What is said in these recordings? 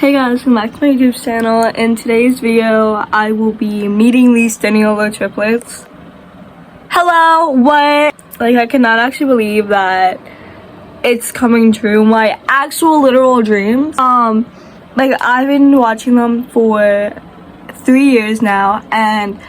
Hey guys, welcome back to my YouTube channel. In today's video, I will be meeting these STURNIOLO triplets. Hello, what? Like, I cannot actually believe that it's coming true. My actual literal dreams. Like, I've been watching them for 3 years now, and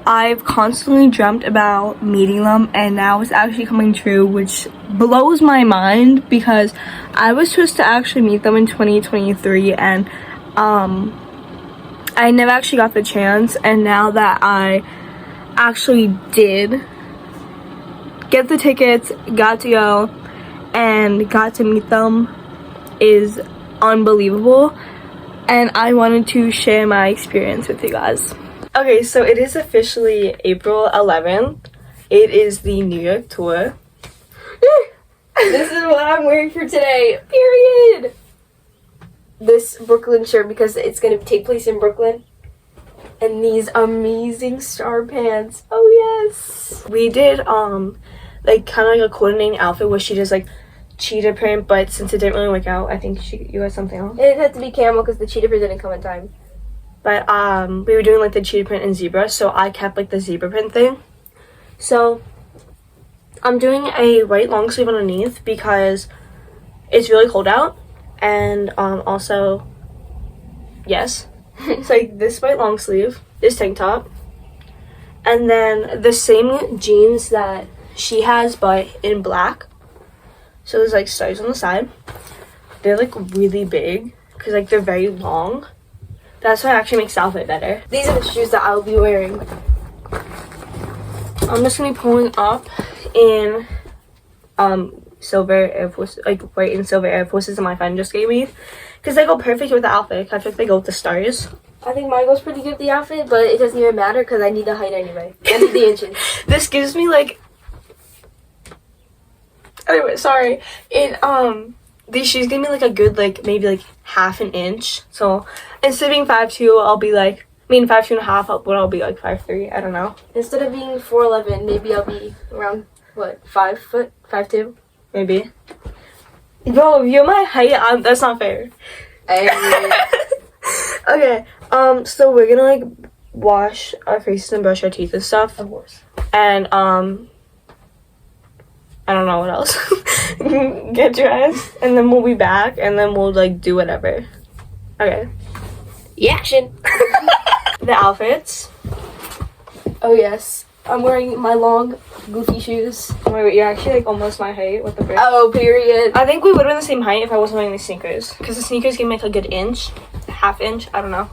I've constantly dreamt about meeting them, and now it's actually coming true, which blows my mind because I was supposed to actually meet them in 2023, and I never actually got the chance. And now that I actually did get the tickets, got to go, and got to meet them is unbelievable, and I wanted to share my experience with you guys. Okay, so it is officially April 11th. It is the New York tour. This is what I'm wearing for today, period. This Brooklyn shirt because it's going to take place in Brooklyn. And these amazing star pants. Oh, yes. We did, like, kind of like a coordinating outfit where she does, like, cheetah print, but since it didn't really work out, I think you got something else. It had to be camel because the cheetah print didn't come in time. But, we were doing, like, the cheetah print and zebra, so I kept, like, the zebra print thing. So, I'm doing a white long sleeve underneath because it's really cold out. And, also, yes. It's, like, this white long sleeve, this tank top. And then the same jeans that she has, but in black. So, there's, like, stars on the side. They're, like, really big because, like, they're very long. That's what actually makes the outfit better. These are the shoes that I'll be wearing. I'm just gonna be pulling up in silver Air Force, like white and silver Air Forces that my friend just gave me, because they go perfect with the outfit. I think they go with the stars. I think mine goes pretty good with the outfit, but it doesn't even matter because I need the height anyway. I need the inches. This gives me like. Anyway, sorry. These shoes give me like a good maybe like half an inch. So instead of being 5'2", I'll be like 5'2.5", but I'll be like 5'3". I don't know. Instead of being 4'11", maybe I'll be around what, 5 foot, 5'2". Maybe. Bro, if you're my height, that's not fair. Okay. So we're gonna like wash our faces and brush our teeth and stuff. Of course. And I don't know what else. Get dressed, and then we'll be back, and then we'll like do whatever. Okay. Action. The outfits. Oh yes, I'm wearing my long, goofy shoes. Wait, you're actually like almost my height with the braid. Oh, period. I think we would have been the same height if I wasn't wearing these sneakers, because the sneakers give me like a good inch, half inch. I don't know,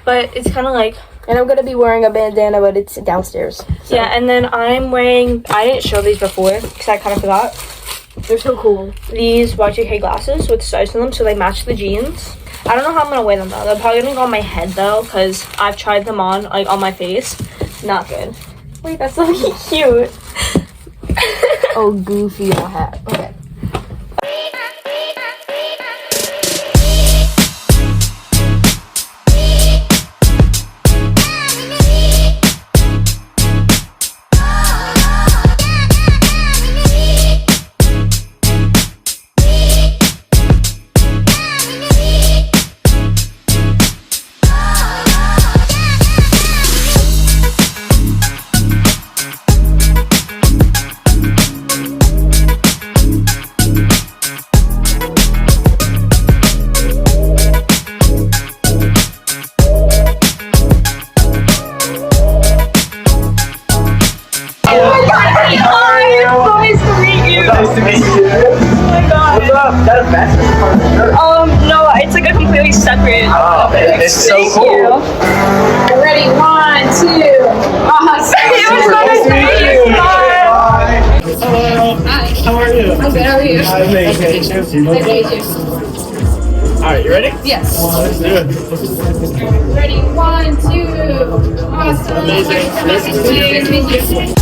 but it's kind of like. And I'm gonna be wearing a bandana, but it's downstairs. So. Yeah, and then I'm wearing. I didn't show these before because I kind of forgot. They're so cool. These Y2K glasses with stars in them, so they match the jeans. I don't know how I'm gonna wear them though. They're probably gonna go on my head though, because I've tried them on like on my face. Not good. Wait, that's so cute. Oh, goofy on hat. Okay. No, it's like a completely separate. Oh, it's so cool. Ready? 1, 2. Awesome. Nice to meet you. Hi. Hello. Hi. How are you? I'm good. How are you? I'm amazing. Nice to meet you. All right, you ready? Yes. Let's do it. Ready? 1, 2. Awesome. Amazing. Nice to meet you.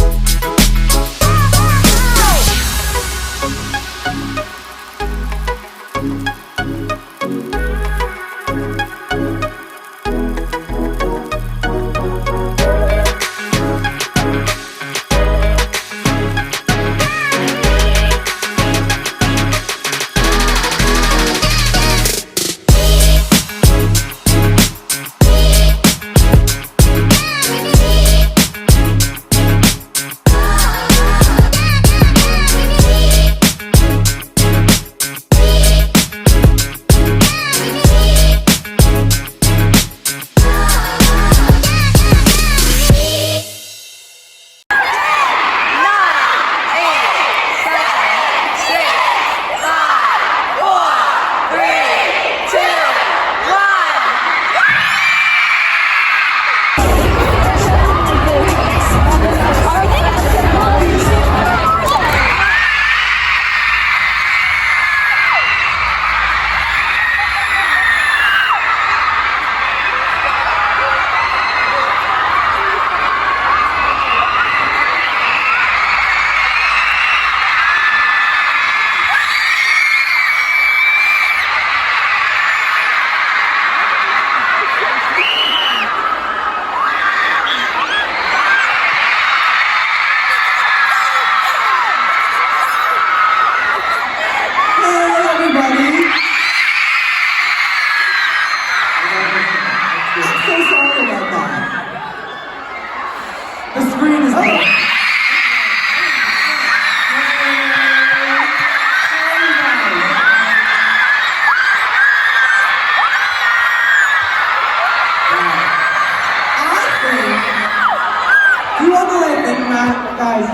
Guys,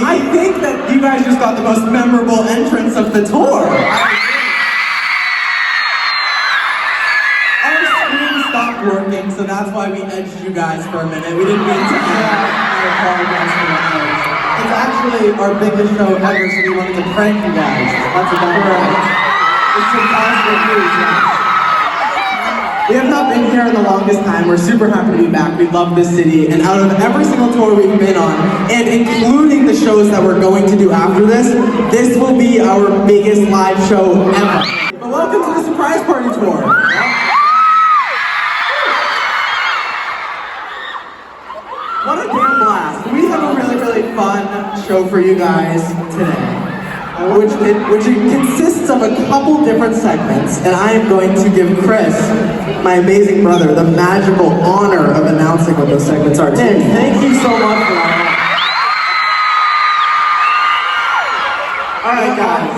I think that you guys just got the most memorable entrance of the tour. Our screen stopped working, so that's why we edged you guys for a minute. We didn't mean to. I apologize for that. It's actually our biggest show ever, so we wanted to prank you guys. That's about right. It's impossible news, guys. We have not been here in the longest time. We're super happy to be back. We love this city. And out of every single tour we've been on, and including the shows that we're going to do after this will be our biggest live show ever. But welcome to the Surprise Party Tour. What a damn blast. We have a really, really fun show for you guys today. Which consists of a couple different segments, and I am going to give Chris, my amazing brother, the magical honor of announcing what those segments are. Tim, thank you so much for that. Alright guys,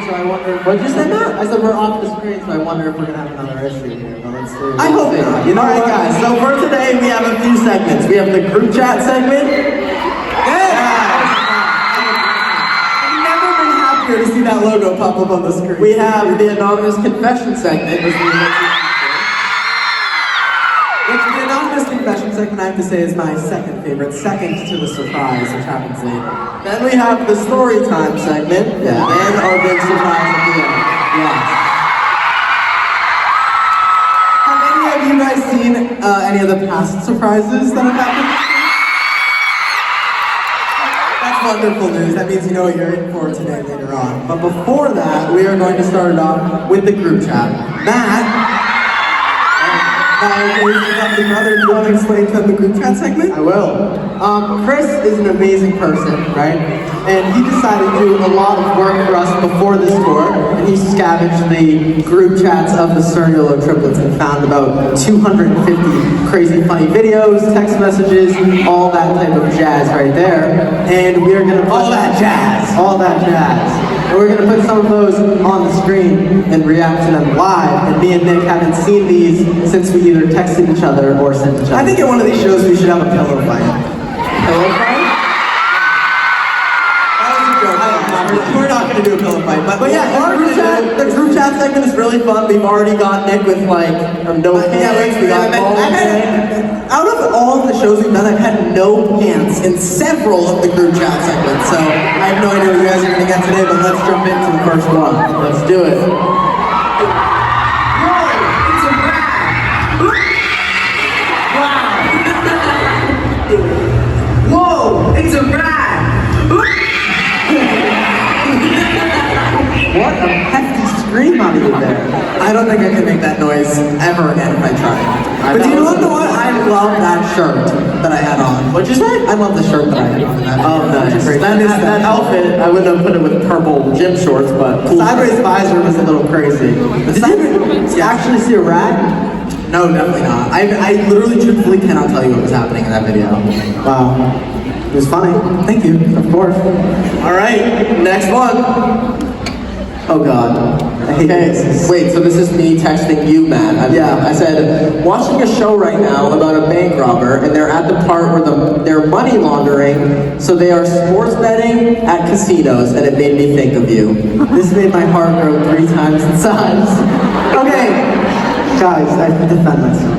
so I wonder, what did you say, Matt? I said we're off the screen, so I wonder if we're going to have another issue here, but let's do it. I hope not. You know what, guys, so for today we have a few segments. We have the group chat segment. To see that logo pop up on the screen. We have the anonymous confession segment, which the anonymous confession segment, I have to say, is my second favorite, second to the surprise, which happens later. Then we have the story time segment, and then our big surprise at the end. Yes. Have any of you guys seen any of the past surprises that have happened? Wonderful news. That means you know what you're in for today later on. But before that, we are going to start it off with the group chat. Matt, do you want to explain to them the group chat segment? I will. Chris is an amazing person, right? And he decided to do a lot of work for us before this tour, and he scavenged the group chats of the STURNIOLO triplets and found about 250 crazy funny videos, text messages, all that type of jazz right there. And we are gonna put all that jazz. And we're gonna put some of those on the screen and react to them live. And me and Nick haven't seen these since we either texted each other or sent each other. I think at one of these shows we should have a pillow fight. Pillow fight? We're not going to do a pillow fight, but yeah, the group chat segment is really fun. We've already got Nick with like no pants. Out of all of the shows we've done, I've had no pants in several of the group chat segments. So I have no idea what you guys are going to get today, but let's jump into the first one. Let's do it. Whoa, it's a rat! What a hefty scream out of you there. I don't think I can make that noise ever again if I tried. But do you know what? I love that shirt that I had on. What'd you say? I love the shirt that I had on. Oh, nice. That outfit, I wouldn't have put it with purple gym shorts, but cool. Sideways visor was a little crazy. Did you actually see a rat? No, definitely not. I literally, truthfully cannot tell you what was happening in that video. Wow. It was funny. Thank you, of course. All right, next one. Oh God. I hate this. Wait, so this is me texting you, Matt. I said, watching a show right now about a bank robber, and they're at the part where they're money laundering, so they are sports betting at casinos, and it made me think of you. This made my heart grow 3 times in size. Okay, guys, I have to defend myself.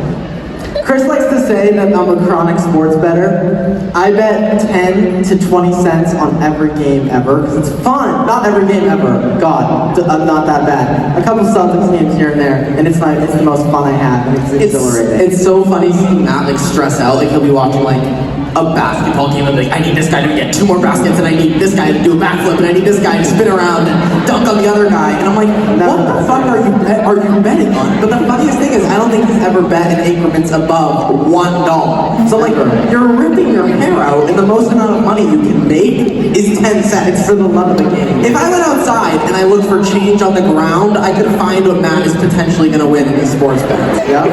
Chris likes to say that I'm a chronic sports bettor. I bet 10 to 20 cents on every game ever, because it's fun. Not every game ever. God, I'm not that bad. A couple Celtics games here and there, and it's the most fun I have, and it's exhilarating. It's so funny seeing Matt like stress out. Like he'll be watching like a basketball game and be like, I need this guy to get 2 more baskets, and I need this guy to do a backflip, and I need this guy to spin around and dunk on the other guy. And I'm like, what the fuck are you betting on? But the funniest thing is, I don't think he's ever bet in increments above $1. So like, you're ripping your hair out, and the most amount of money you can make is 10 cents for the love of the game. If I went outside and I looked for change on the ground, I could find what Matt is potentially going to win in these sports bets. Yeah.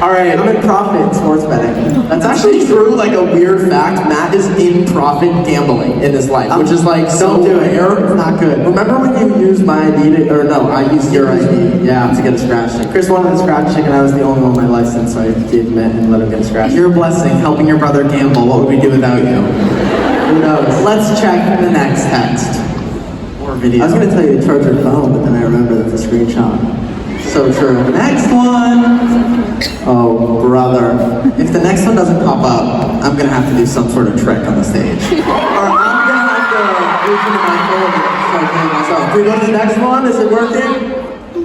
All right, I'm in profit in sports betting. That's actually true, like a weird fact. Matt is in profit gambling in his life, which is like so rare. It's not good. Remember when you used my ID I used your ID, to get a scratch ticket. Chris wanted a scratch ticket, and I was the only one with my license, so I gave him it and let him get a scratch. Your blessing, helping your brother gamble. What would we do without you? Who knows? Let's check the next text. Or video. I was gonna tell you to charge your phone, but then I remember that's a screenshot. So true. Next one! Oh, brother. If the next one doesn't pop up, I'm gonna have to do some sort of trick on the stage. Or I'm gonna have to reach into my phone and start playing myself. Do we go to the next one? Is it working?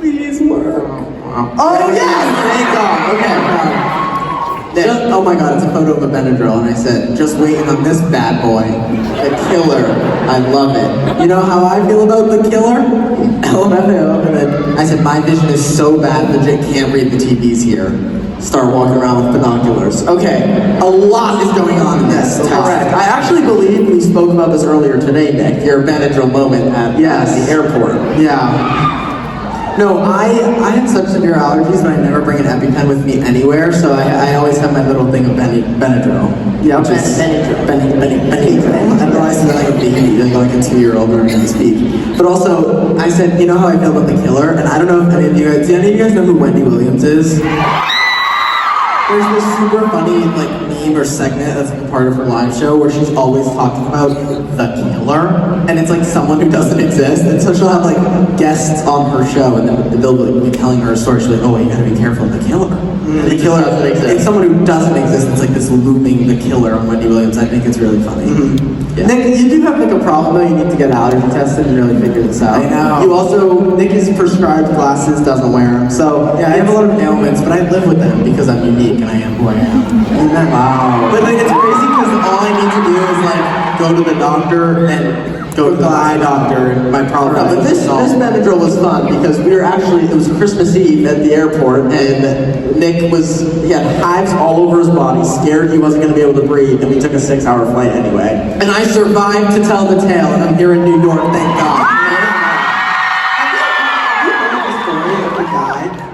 Please work. Oh, yes! Thank God. Okay. Oh my God, it's a photo of a Benadryl, and I said, just waiting on this bad boy, the killer. I love it. You know how I feel about the killer? LMFAO. And then I said, my vision is so bad, legit can't read the TVs here. Start walking around with binoculars. Okay, a lot is going on in this test. Correct. I actually believe we spoke about this earlier today, Nick, your Benadryl moment at the airport. Yeah. No, I have such severe allergies, but I never bring an EpiPen with me anywhere, so I always have my little thing of Benadryl. Yeah, just Benadryl. I don't know, I sound like a baby, like a 2-year-old learning to speak. But also, I said, you know how I feel about the killer? And I don't know if any of you guys, do any of you guys know who Wendy Williams is? There's this super funny meme or segment that's part of her live show where she's always talking about the killer, and it's like someone who doesn't exist, and so she'll have guests on her show, and then they'll be telling her a story. She's like, "Oh, you gotta be careful of the killer." And the killer doesn't exist. It's someone who doesn't exist. It's like this looming the killer on Wendy Williams. I think it's really funny. Yeah. Nick, you do have a problem though. You need to get allergy tested and really figure this out. I know. You also, Nick is prescribed glasses, doesn't wear them. So yeah, I have a lot of ailments, but I live with them because I'm unique and I am who I am. Wow. But it's crazy because all I need to do is go to the doctor and go to the eye doctor and my problem. But this Benadryl was fun because it was Christmas Eve at the airport and Nick he had hives all over his body, scared he wasn't going to be able to breathe, and we took a 6-hour flight anyway. And I survived to tell the tale, and I'm here in New York, thank God.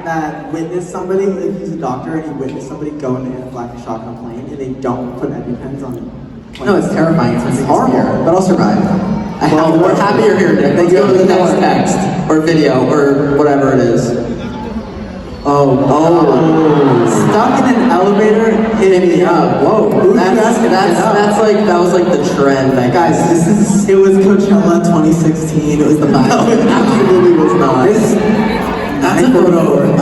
That witnessed somebody, he's a doctor, and he witnessed somebody go into anaphylactic on a plane, and they don't put EpiPens on it. No, it's terrifying. It's horrible, but I'll survive. We're happy you're here, Nick. Let's go to the next text, or video, or whatever it is. Stuck in an elevator, hitting me up. Whoa, that was the trend. Guys, it was Coachella 2016. It was the vibe. No, it absolutely was not. That's a photo.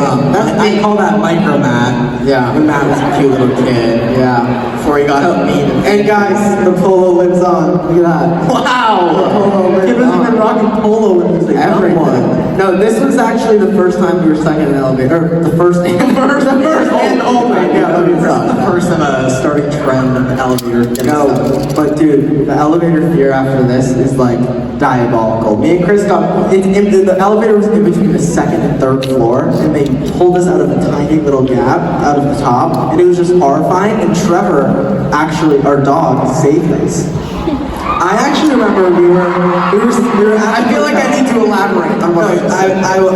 I call that micro Matt. Yeah. When Matt was a cute little kid. Yeah. Before he got mean. And guys, the polo lives on. Look at that. Wow. The polo lives on. He been rocking polo with music. Everyone. No, this was actually the first time we were stuck in an elevator. The first and oh my God, the first of a starting trend of the elevator. No, but dude, the elevator fear after this is diabolical. Me and Chris the elevator was in between the second and third floor, and they pulled us out of a tiny little gap out of the top, and it was just horrifying. And Trevor, actually, our dog, saved us. I actually remember we were I feel like I need to elaborate on what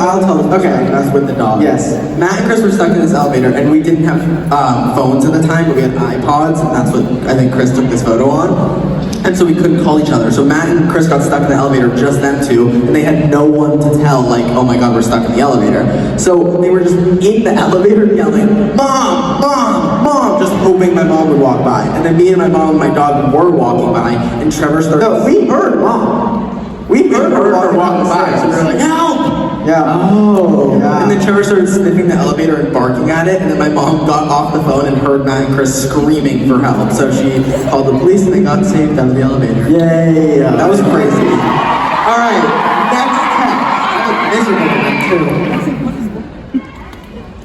I'll tell them. Okay, that's with the dog. Yes. Matt and Chris were stuck in this elevator, and we didn't have phones at the time, but we had iPods, and that's what I think Chris took this photo on. And so we couldn't call each other. So Matt and Chris got stuck in the elevator, just them two, and they had no one to tell, oh my God, we're stuck in the elevator. So they were just in the elevator yelling, "Mom, Mom, Mom," just hoping my mom would walk by. And then me and my mom and my dog were walking by, and Trevor started. No, we heard Mom. We heard her walking by, so we were like, "Help!" Yeah. Oh. Yeah. And then Trevor started sniffing the elevator and barking at it, and then my mom got off the phone and heard Matt and Chris screaming for help. So she called the police and they got saved out of the elevator. Yay! That was crazy. All right, next text. I have a miserable one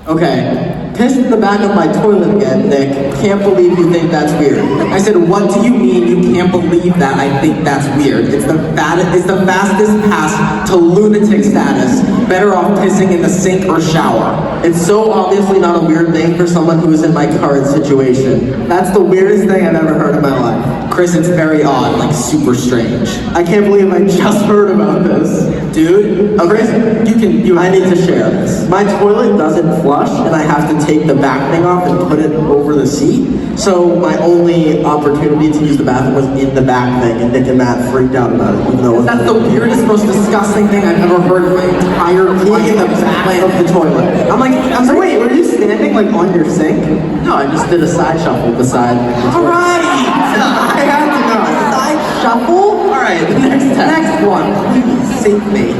too. Okay. Pissed in the back of my toilet again, Nick. Can't believe you think that's weird. I said, what do you mean you can't believe that I think that's weird? It's the fastest path to lunatic status. Better off pissing in the sink or shower. It's so obviously not a weird thing for someone who is in my current situation. That's the weirdest thing I've ever heard in my life. Chris, it's very odd, super strange. I can't believe I just heard about this. Dude, okay, I need to share this. My toilet doesn't flush, and I have to take the back thing off and put it over the seat. So my only opportunity to use the bathroom was in the back thing, and Nick and Matt freaked out about it. Even though that's the weirdest, most disgusting thing I've ever heard in my entire life. In the back of the toilet. I'm like, wait, were you standing like on your sink? No, I just did a side shuffle beside the toilet. All right, I had to know. Side shuffle? All right, next one. Please save me.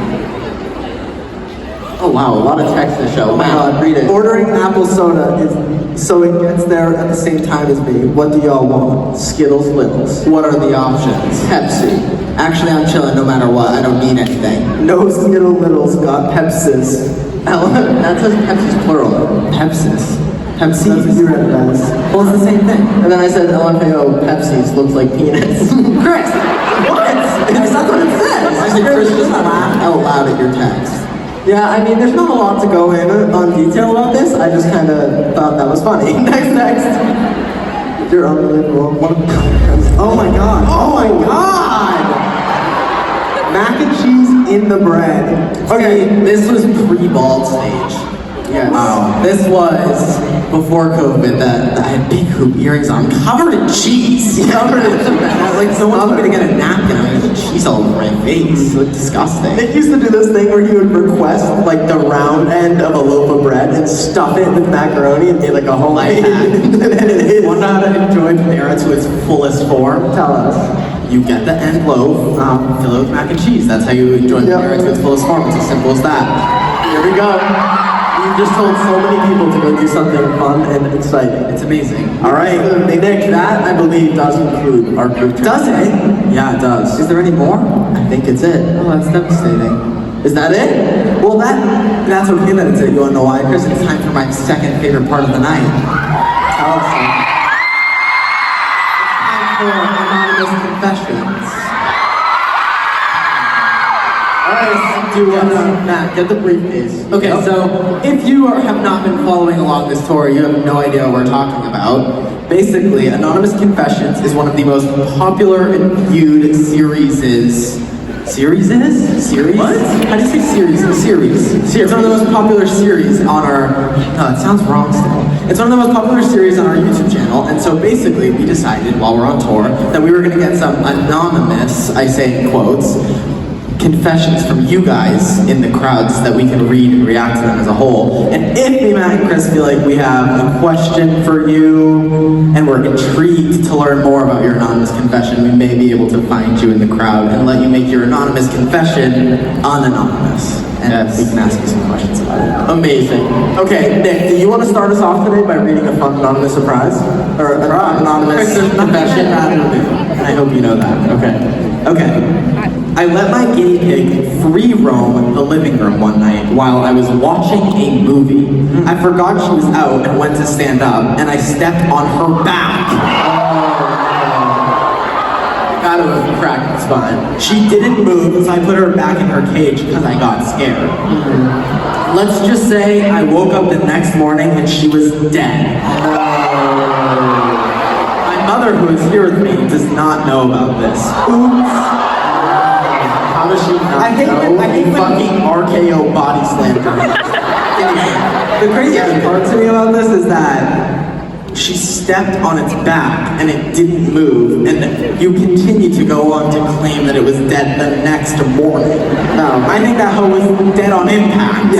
Oh wow, a lot of text to show. Oh my god, read it. Ordering apple soda is so it gets there at the same time as me. What do y'all want? Skittles, Littles. What are the options? Pepsi. Actually, I'm chilling no matter what. I don't need anything. No Skittles, Littles, got Pepsis. That says Pepsi's plural. Pepsis. Pepsi. That's what you read it as. Well, it's the same thing. And then I said, LMFAO, Pepsi's looks like penis. Chris! What? That's what it says. I said, Chris, just laugh out loud at your text. Yeah, I mean, there's not a lot to go in on detail about this. I just kind of thought that was funny. Next. You're unbelievable. Oh my god. Oh my god! Mac and cheese in the bread. Okay, this was pre-bald stage. Yes. Wow. This was before COVID that I had big hoop earrings on, covered in cheese. Covered in cheese. Like someone told me to get a napkin. I had cheese all over my face. It looked disgusting. Nick used to do this thing where he would request like the round end of a loaf of bread and stuff it with macaroni and make like a homemade. Want to know how to enjoy Panera to its fullest form? Tell us. You get the end loaf, fill it with mac and cheese. That's how you enjoy Panera to its fullest form. It's as simple as that. Here we go. You just told so many people to go do something fun and exciting. It's amazing. All right, Nick, that I believe does include our group trip. Does it? Yeah, it does. Is there any more? I think it's it. Oh, that's devastating. Is that it? Well, that's okay that it's it. You wanna know why, Chris? It's time for my second favorite part of the night. Tell us. It's time for anonymous confessions. Alright, Matt, get the briefcase. Okay, so if you have not been following along this tour, you have no idea what we're talking about. Basically, Anonymous Confessions is one of the most popular and viewed series? Series? What? How do you say series? Series. It's one of the most popular series on our... No, it sounds wrong still. It's one of the most popular series on our YouTube channel, and so basically we decided while we're on tour that we were going to get some anonymous, I say in quotes, confessions from you guys in the crowds that we can read and react to them as a whole. And if me, Matt, and Chris feel like we have a question for you and we're intrigued to learn more about your anonymous confession, we may be able to find you in the crowd and let you make your anonymous confession unanonymous. And we can ask you some questions about it. Amazing. Okay, Nick, do you want to start us off today by reading a fun anonymous surprise? Or an anonymous confession? I hope you know that. Okay. I let my guinea pig free roam the living room one night while I was watching a movie. I forgot she was out and went to stand up, and I stepped on her back. Got her with a cracked spine. She didn't move, so I put her back in her cage because I got scared. Let's just say I woke up the next morning and she was dead. My mother, who is here with me, does not know about this. Oops. How does she not know? I hate fucking RKO body slammed her. The craziest part to me about this is that she stepped on its back and it didn't move, and you continue to go on to claim that it was dead the next morning. No, I think that hoe was dead on impact. I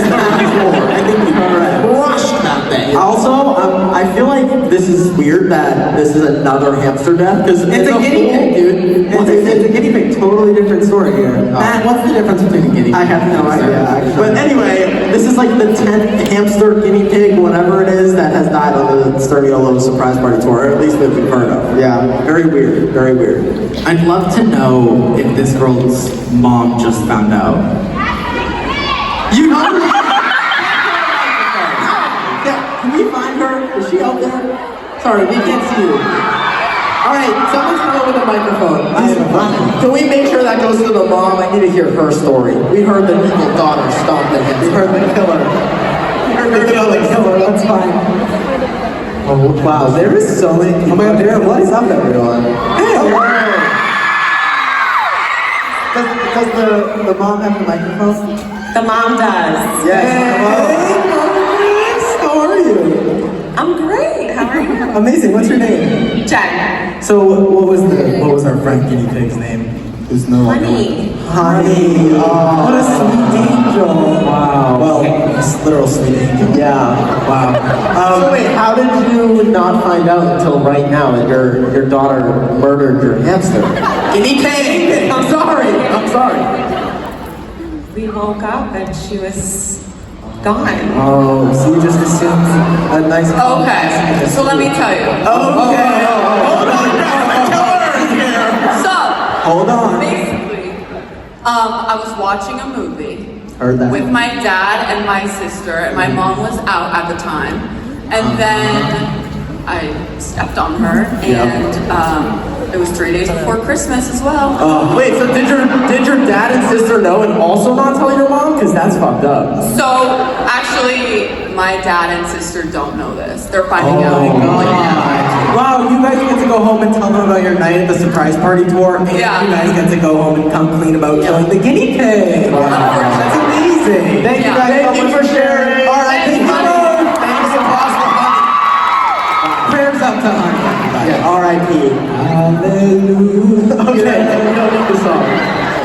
think we crushed that thing. Also, I feel like this is weird that this is another hamster death, because it's a guinea pig, dude. It's a guinea pig, totally different story here. Matt, what's the difference between a guinea pig? I have no idea, actually. But anyway, this is like the 10th hamster, guinea pig, whatever it is, that has died on the STURNIOLO Surprise Party Tour, or at least that we've heard of. Yeah, very weird, very weird. I'd love to know if this girl's mom just found out. You know? Can we find her? Is she out there? Sorry, we can't see you. Alright, someone's coming with a microphone. Can we make sure that goes to the mom? I need to hear her story. We heard the evil daughter stomp the him. We heard the killer. That's fine. Oh wow, there is so many people. Oh my god, what is up everyone? Hey! does the mom have the microphone? The mom does. Yes. Hey, how are you? I'm great. How are you? Amazing. What's your name? Jen. So what was our friend guinea pig's name? Who's no longer Honey. Honey. Oh, what a sweet angel. Wow. Well, it's literal sweet angel. Yeah. Wow. So wait, how did you not find out until right now that your daughter murdered your hamster? Guinea pig. I'm sorry. We woke up and she was gone. Oh, so you just assumed a nice. Okay, so let me tell you. Okay. Hold on. So, Hold on. basically, I was watching a movie Heard that. with my dad and my sister, and my mom was out at the time. And then I stepped on her, and it was 3 days before Christmas as well. Wait, so did your dad and sister know and also not tell your mom? Because that's fucked up. So, actually, my dad and sister don't know this. They're finding out. Wow, you guys get to go home and tell them about your night at the surprise party tour, and Yeah. you guys get to go home and come clean about killing the guinea pig. Wow. That's amazing. Thank you guys so much for sharing. All right, thank you. Thanks a lot. Prayers up to Honey. Yeah. R.I.P. Hallelujah. Okay, we don't need the song.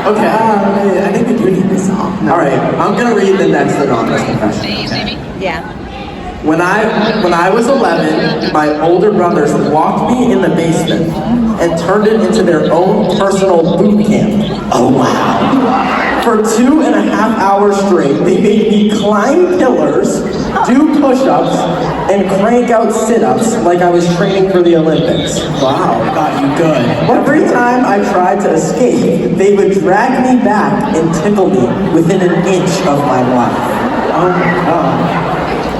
Okay. I think we do need the song. All right, I'm gonna read the next anonymous confession. Okay? Yeah. When I was 11, my older brothers locked me in the basement and turned it into their own personal boot camp. Oh wow. For 2.5 hours straight, they made me climb pillars, do push-ups, and crank out sit-ups like I was training for the Olympics. Wow, got you good. Every time I tried to escape, they would drag me back and tickle me within an inch of my life. Oh my god.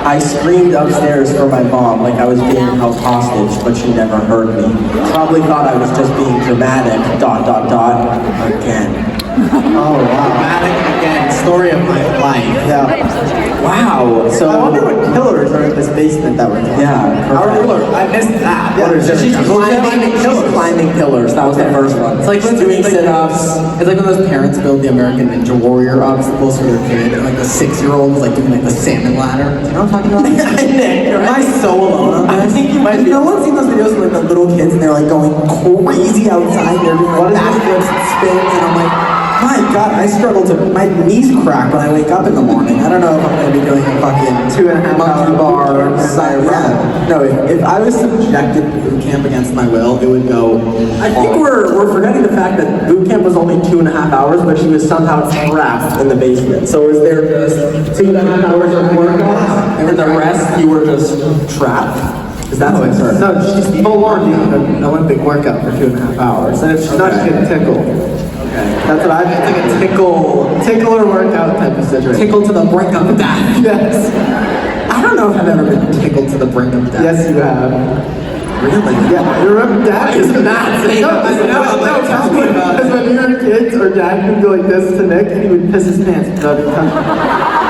I screamed upstairs for my mom like I was being held hostage, but she never heard me. Probably thought I was just being dramatic, ... again. Oh wow. Dramatic again, story of my life. Yeah. Wow. So I wonder what pillars are in this basement that we're doing. Yeah. Our pillars. I missed that. Yeah. What is it? She's climbing pillars. That was the first one. It's like doing sit-ups. It's like when those parents build the American Ninja Warrior ups close to their kid, and like the 6-year-old is like doing like the salmon ladder. Do you know what I'm talking about? Am I so alone? I think you might be. No one's seen those videos of like the little kids and they're like going crazy outside. They're doing like backflips and spins, and I'm like, my God, I struggle to, my knees crack when I wake up in the morning. I don't know if I'm going to be doing a fucking 2.5 monkey bar or something. Yeah. No, if I was subjected to boot camp against my will, it would go. I think we're forgetting the fact that boot camp was only 2.5 hours, but she was somehow trapped in the basement. So was there just 2.5 hours of workouts, and the rest you were just trapped? Is that what it's heard? No, she's full on doing an Olympic workout for 2.5 hours. And if she's not, she's getting tickled. That's what I think. It's like a tickler workout type of situation. Tickle to the brink of death. Yes. I don't know if I've ever been tickled to the brink of death. Yes, you have. Really? Yeah. You remember Dad? Is that? No, tell me about it. Because when we were kids, our dad would go like this to Nick, and he would piss his pants without it touching.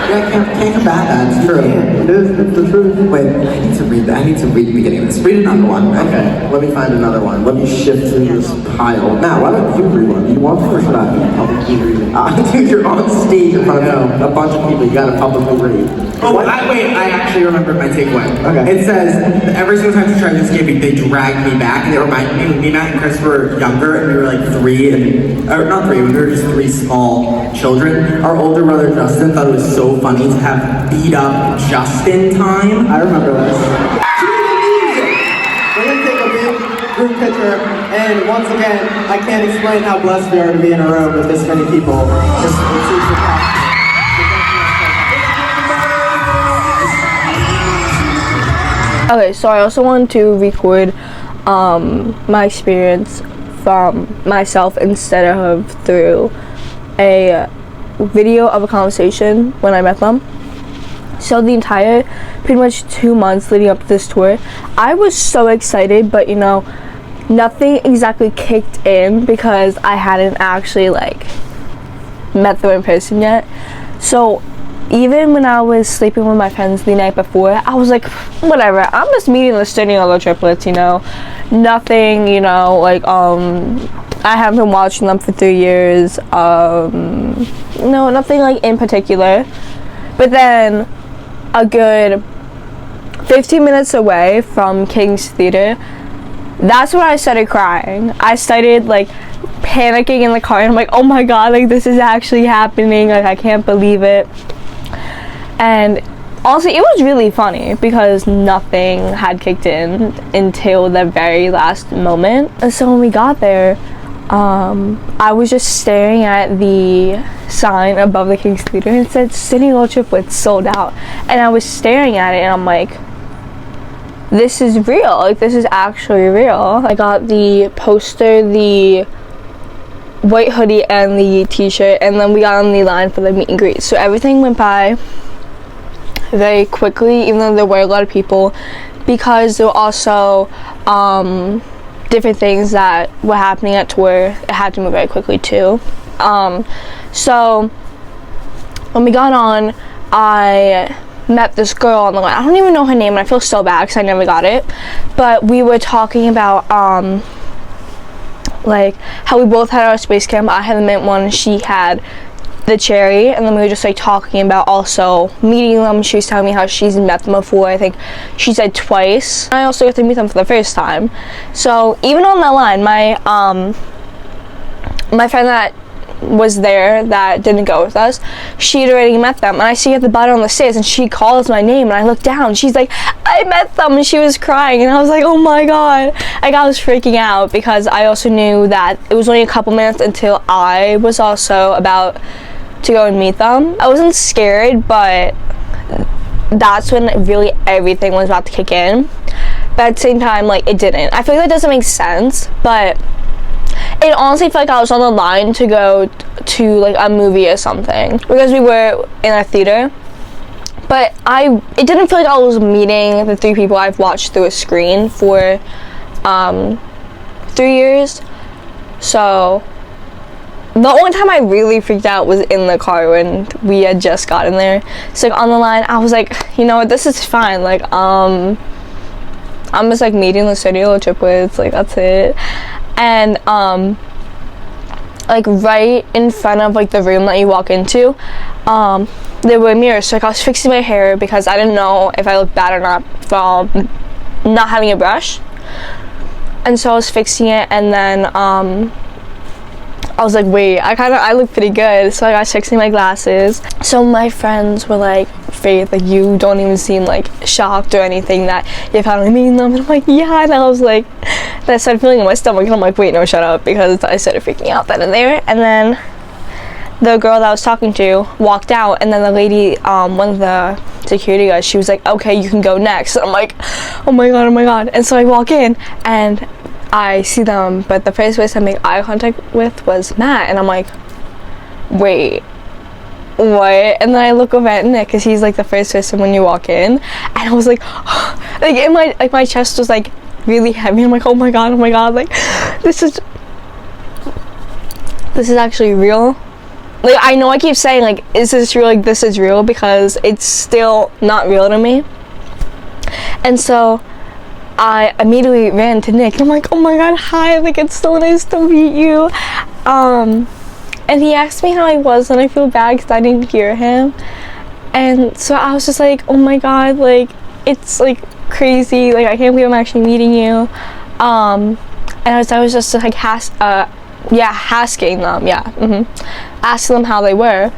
Yeah, can't combat that. It's true. It's the truth. Wait, I need to read that. I need to read the beginning of this. Read another one. Okay. Let me find another one. Let me shift through this pile. Matt, why don't you read one? Do you want to or should I publicly read it? Dude, you're on stage in front of a bunch of people. You gotta publicly read. Oh, I actually remembered my takeaway. Okay. It says, every single time she tried to escape, they dragged me back. And they reminded me, Matt and Chris were younger, and we were like 3, or not 3, we were just 3 small children. Our older brother Justin thought it was so funny to have beat up just in time. I remember this. We're gonna take a big group picture, and once again, I can't explain how blessed we are to be in a room with this many people. Okay, so I also wanted to record my experience from myself instead of through a video of a conversation when I met them. So the entire pretty much 2 months leading up to this tour, I was so excited, but you know, nothing exactly kicked in because I hadn't actually like met them in person yet. So even when I was sleeping with my friends the night before, I was like, whatever, I'm just meeting the STURNIOLO triplets, you know, nothing, you know, like I haven't been watching them for 3 years. No, nothing like in particular. But then a good 15 minutes away from King's Theater, that's when I started crying. I started like panicking in the car, and I'm like, oh my god, like this is actually happening, like I can't believe it. And also it was really funny because nothing had kicked in until the very last moment. And so when we got there, I was just staring at the sign above the King's Theater and it said STURNIOLO Triplets sold out, and I was staring at it and I'm like, this is real, like this is actually real. I got the poster, the white hoodie, and the t-shirt, and then we got on the line for the meet and greet. So everything went by very quickly, even though there were a lot of people, because there were also different things that were happening at tour. It had to move very quickly too. So when we got on, I met this girl on the line. I don't even know her name, and I feel so bad because I never got it. But we were talking about like how we both had our space camp. I had the mint one, she had the cherry, and then we were just like talking about also meeting them. She was telling me how she's met them before. I think she said twice. I also got to meet them for the first time. So even on that line, my friend that was there that didn't go with us, she had already met them, and I see her at the bottom of the stairs and she calls my name, and I look down, she's like, I met them, and she was crying, and I was like, oh my god. Like I was freaking out because I also knew that it was only a couple minutes until I was also about to go and meet them. I wasn't scared, but that's when really everything was about to kick in. But at the same time, like it didn't. I feel like that doesn't make sense, but it honestly felt like I was on the line to go to like a movie or something, because we were in a theater. But it didn't feel like I was meeting the 3 people I've watched through a screen for 3 years. So the only time I really freaked out was in the car when we had just gotten there. So like on the line, I was like, you know what, this is fine. Like I'm just like meeting the STURNIOLO triplets, like that's it. And like right in front of like the room that you walk into, there were mirrors. So like I was fixing my hair because I didn't know if I looked bad or not from not having a brush. And so I was fixing it, and then I was like, wait, I look pretty good. So I was fixing my glasses. So my friends were like, Faith, like you don't even seem like shocked or anything that you're finally meeting them. And I'm like, yeah. And I was like, then I started feeling in my stomach, and I'm like, wait, no, shut up, because I started freaking out then and there. And then the girl that I was talking to walked out, and then the lady, one of the security guys, she was like, okay, you can go next. And I'm like, oh my god. And so I walk in and I see them, but the first person I make eye contact with was Matt, and I'm like, wait, what? And then I look over at Nick, because he's like the first person when you walk in, and I was like, like in my chest was like really heavy. I'm like, oh my god, like this is actually real. Like I know I keep saying like, is this real? Like this is real, because it's still not real to me. And so I immediately ran to Nick, and I'm like, oh my god, hi, like it's so nice to meet you. And he asked me how I was, and I feel bad because I didn't hear him. And so I was just like, oh my god, like it's like crazy, like I can't believe I'm actually meeting you. And I was just like asking them, asking them how they were.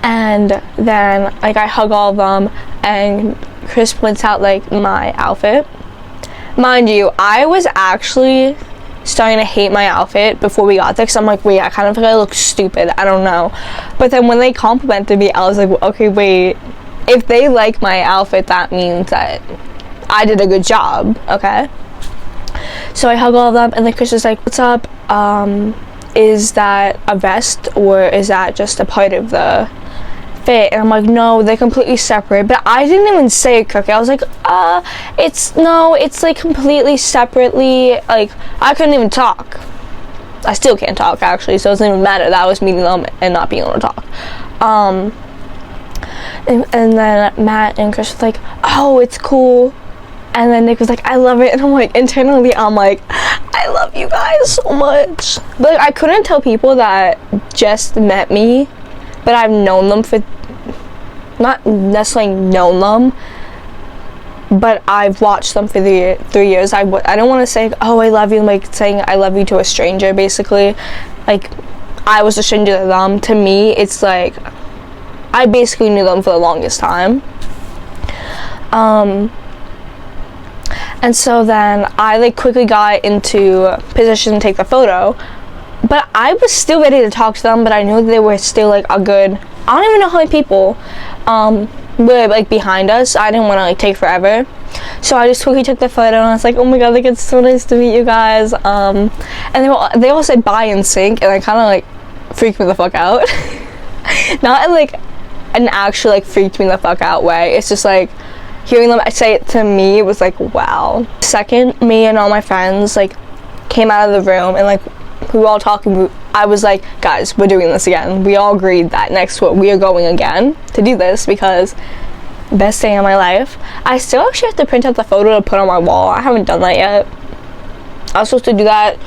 And then like I hug all of them, and Chris points out like my outfit. Mind you, I was actually starting to hate my outfit before we got there, because I'm like, wait, I kind of feel like I look stupid, I don't know. But then when they complimented me, I was like, well, okay, wait, if they like my outfit, that means that I did a good job, okay? So I hug all of them, and then Chris is like, what's up? Is that a vest, or is that just a part of the fit? And I'm like, no, they're completely separate. But I didn't even say it correctly. I was like, it's like completely separately. Like I couldn't even talk. I still can't talk actually, so it doesn't even matter that I was meeting them and not being able to talk. And then Matt and Chris was like, oh, it's cool. And then Nick was like, I love it. And I'm like, internally I'm like, I love love you guys so much. But like, I couldn't tell people that just met me, but I've known them for, not necessarily known them, but I've watched them for the 3 years. I don't want to say, oh, I love you, like saying I love you to a stranger, basically. Like, I was a stranger to them. To me, it's like, I basically knew them for the longest time. And so then I like quickly got into position to take the photo, but I was still ready to talk to them, but I knew they were still like a good, I don't even know how many people were like behind us. I didn't want to like take forever, so I just quickly took the photo and I was like, oh my god, like it's so nice to meet you guys. And they all said bye in sync, and I kind of like freaked me the fuck out. Not in like an actual like freaked me the fuck out way, it's just like hearing them say it to me, it was like, wow. Second, me and all my friends like came out of the room, and like we were all talking. I was like, guys, we're doing this again. We all agreed that next week we are going again to do this, because best day of my life. I still actually have to print out the photo to put on my wall. I haven't done that yet. I was supposed to do that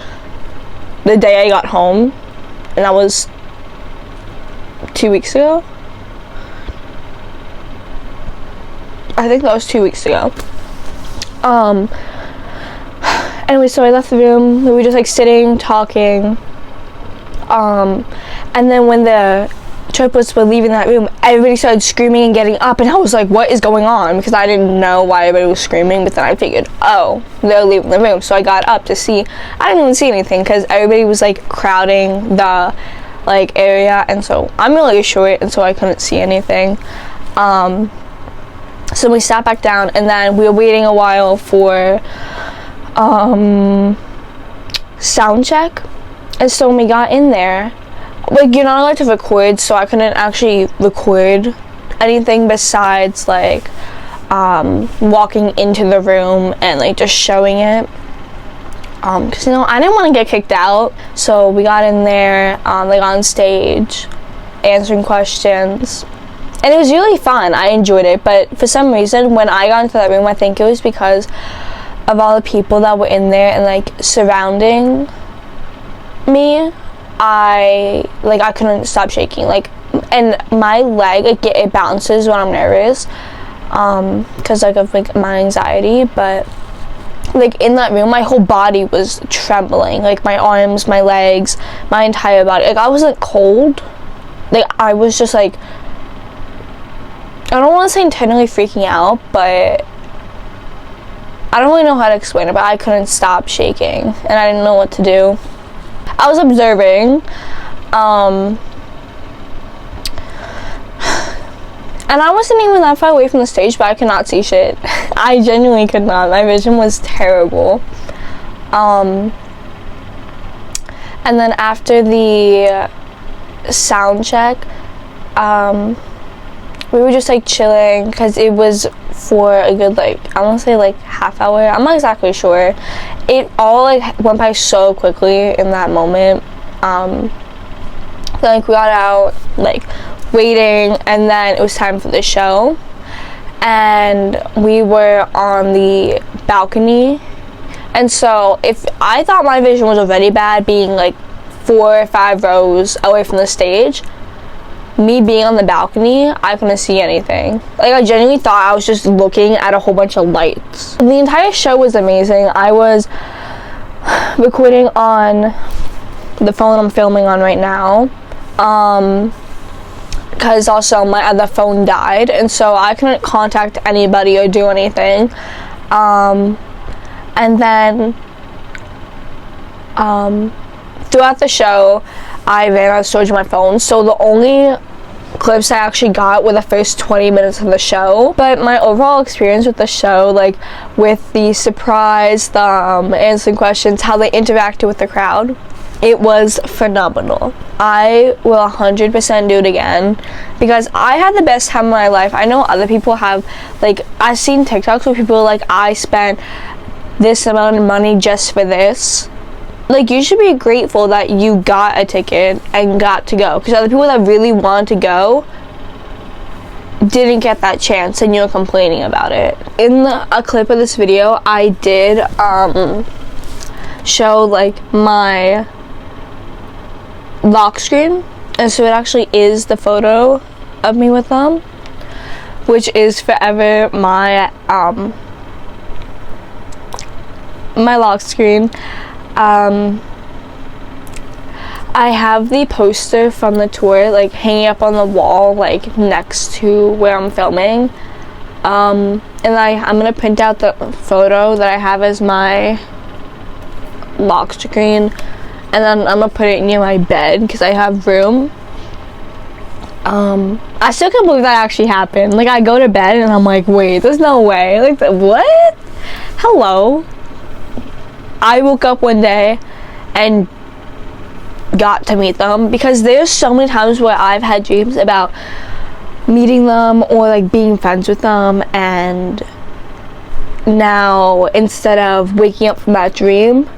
the day I got home, and that was 2 weeks ago. I think that was 2 weeks ago. Anyway, so I left the room. We were just like sitting, talking. And then when the triplets were leaving that room, everybody started screaming and getting up, and I was like, what is going on? Because I didn't know why everybody was screaming, but then I figured, oh, they're leaving the room. So I got up to see. I didn't even see anything because everybody was like crowding the like area, and so I'm really short, and so I couldn't see anything. So we sat back down, and then we were waiting a while for sound check. And so when we got in there, like, you're not allowed to record, so I couldn't actually record anything besides like walking into the room and like just showing it, because you know, I didn't want to get kicked out. So we got in there, like on stage, answering questions. And it was really fun. I enjoyed it. But for some reason, when I got into that room, I think it was because of all the people that were in there and like surrounding me. I couldn't stop shaking. Like, and my leg, like, it bounces when I'm nervous, because like of like my anxiety. But like in that room, my whole body was trembling. Like my arms, my legs, my entire body. Like I wasn't cold. Like I was just like, I don't want to say internally freaking out, but I don't really know how to explain it, but I couldn't stop shaking, and I didn't know what to do. I was observing, and I wasn't even that far away from the stage, but I could not see shit. I genuinely could not. My vision was terrible. And then after the sound check, we were just like chilling, because it was for a good like, I want to say like half hour. I'm not exactly sure. It all like went by so quickly in that moment. Then like we got out, like waiting, and then it was time for the show, and we were on the balcony. And so if I thought my vision was already bad, being like 4 or 5 rows away from the stage, me being on the balcony, I couldn't see anything. Like, I genuinely thought I was just looking at a whole bunch of lights. The entire show was amazing. I was recording on the phone I'm filming on right now, because also my other phone died, and so I couldn't contact anybody or do anything. And then throughout the show, I ran out of storage on my phone, so the only clips I actually got were the first 20 minutes of the show. But my overall experience with the show, like with the surprise, the answering questions, how they interacted with the crowd, it was phenomenal. I will 100% do it again, because I had the best time of my life. I know other people have, like, I've seen TikToks where people are like, I spent this amount of money just for this. Like, you should be grateful that you got a ticket and got to go, because other people that really wanted to go didn't get that chance, and you're complaining about it. In a clip of this video, I did show like my lock screen, and so it actually is the photo of me with them, which is forever my my lock screen. I have the poster from the tour like hanging up on the wall like next to where I'm filming, and I'm gonna print out the photo that I have as my lock screen, and then I'm gonna put it near my bed because I have room. I still can't believe that actually happened. Like, I go to bed and I'm like, wait, there's no way. Like, what? Hello? I woke up one day and got to meet them, because there's so many times where I've had dreams about meeting them or like being friends with them, and now instead of waking up from that dream,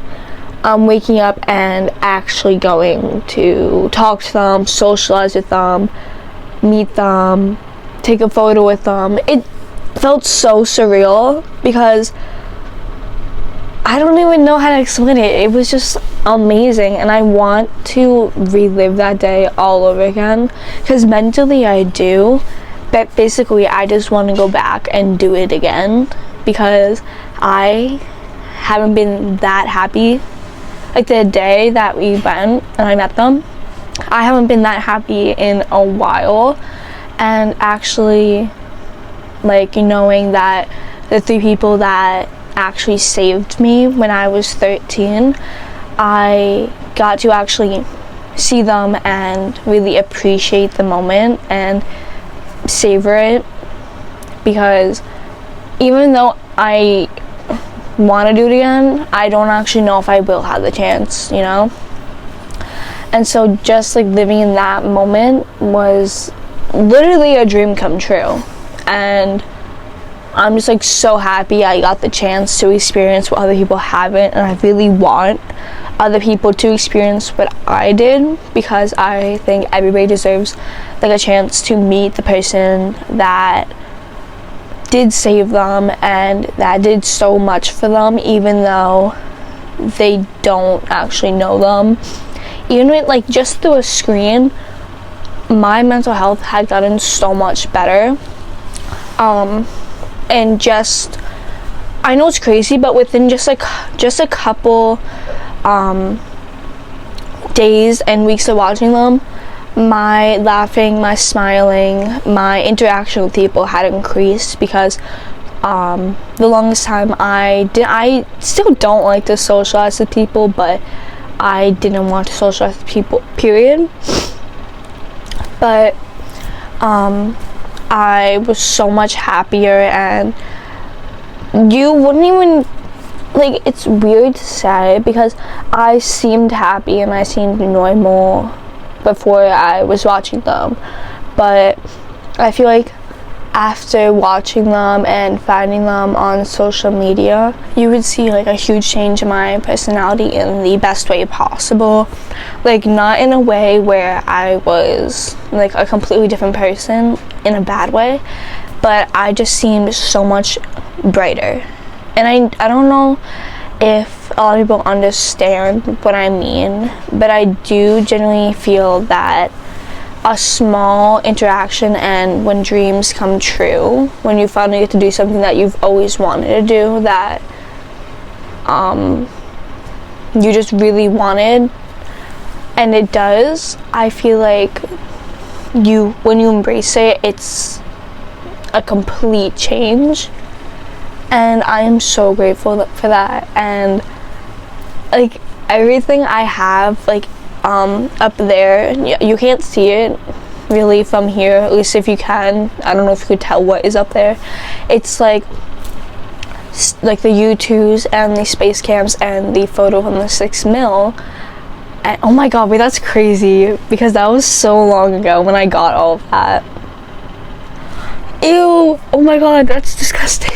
I'm waking up and actually going to talk to them, socialize with them, meet them, take a photo with them. It felt so surreal because I don't even know how to explain it. It was just amazing, and I want to relive that day all over again, because mentally I do, but physically I just want to go back and do it again, because I haven't been that happy. Like, the day that we went and I met them, I haven't been that happy in a while. And actually, like, knowing that the 3 people that actually saved me when I was 13, I got to actually see them and really appreciate the moment and savor it, because even though I want to do it again, I don't actually know if I will have the chance, you know? And so just like living in that moment was literally a dream come true, and I'm just like so happy I got the chance to experience what other people haven't, and I really want other people to experience what I did, because I think everybody deserves like a chance to meet the person that did save them and that did so much for them, even though they don't actually know them. Even with like just through a screen, my mental health had gotten so much better. And just, I know it's crazy, but within just a couple days and weeks of watching them, my laughing, my smiling, my interaction with people had increased, because the longest time I still don't like to socialize with people, but I didn't want to socialize with people, period. But I was so much happier, and you wouldn't even, like, it's weird to say because I seemed happy and I seemed normal before I was watching them, but I feel like after watching them and finding them on social media, you would see like a huge change in my personality in the best way possible. Like, not in a way where I was like a completely different person in a bad way, but I just seemed so much brighter. And I don't know if a lot of people understand what I mean, but I do genuinely feel that a small interaction, and when dreams come true, when you finally get to do something that you've always wanted to do, that you just really wanted, and it does, I feel like when you embrace it, it's a complete change. And I am so grateful for that. And like everything I have, like up there, you can't see it really from here, at least if you can. I don't know if you could tell what is up there. It's like the U2s and the space cams and the photo from the 6mm. And oh my god, wait, that's crazy, because that was so long ago when I got all of that. Ew, oh my god, that's disgusting.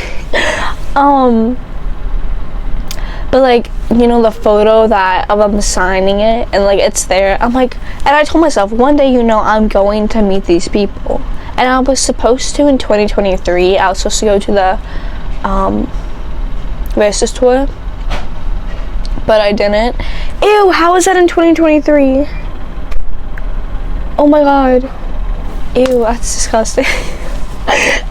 But like, you know, the photo that of them signing it, and like it's there, I'm like, and I told myself one day, you know, I'm going to meet these people. And I was supposed to in 2023, I was supposed to go to the Versus tour, but I didn't. Ew, how is that in 2023? Oh my god. Ew, that's disgusting.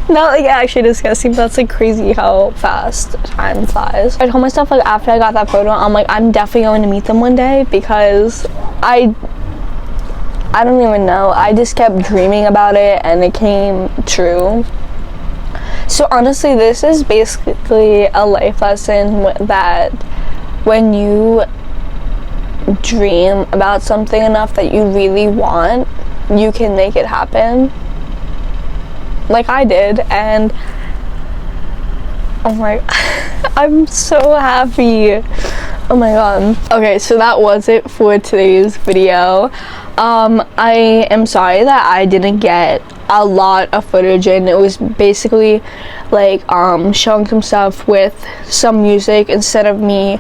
Not like actually disgusting, but that's like crazy how fast time flies. I told myself like after I got that photo, I'm like, I'm definitely going to meet them one day, because I don't even know. I just kept dreaming about it and it came true. So honestly, this is basically a life lesson that when you dream about something enough that you really want, you can make it happen. Like I did, and oh my I'm so happy. Oh my god. Okay, so that was it for today's video. I am sorry that I didn't get a lot of footage in. It was basically like showing some stuff with some music instead of me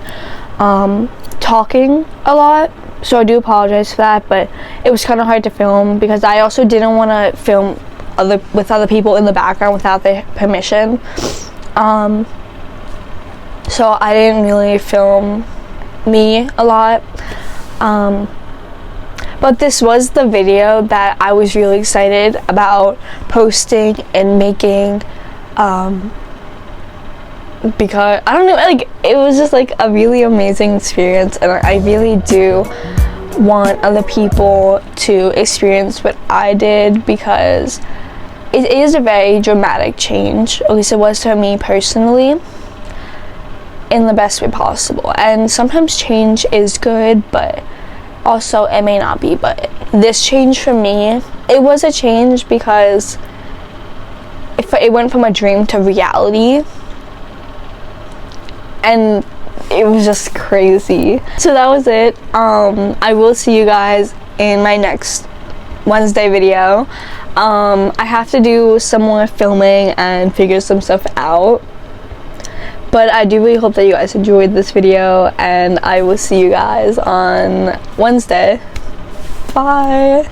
talking a lot. So I do apologize for that, but it was kind of hard to film because I also didn't want to film with other people in the background without their permission. So I didn't really film me a lot. But this was the video that I was really excited about posting and making, because I don't know, like it was just like a really amazing experience, and I really do want other people to experience what I did, because it is a very dramatic change, at least it was to me personally, in the best way possible. And sometimes change is good, but also it may not be. But this change for me, it was a change because it went from a dream to reality, and it was just crazy. So that was it. I will see you guys in my next Wednesday video. I have to do some more filming and figure some stuff out, but I do really hope that you guys enjoyed this video, and I will see you guys on Wednesday. Bye.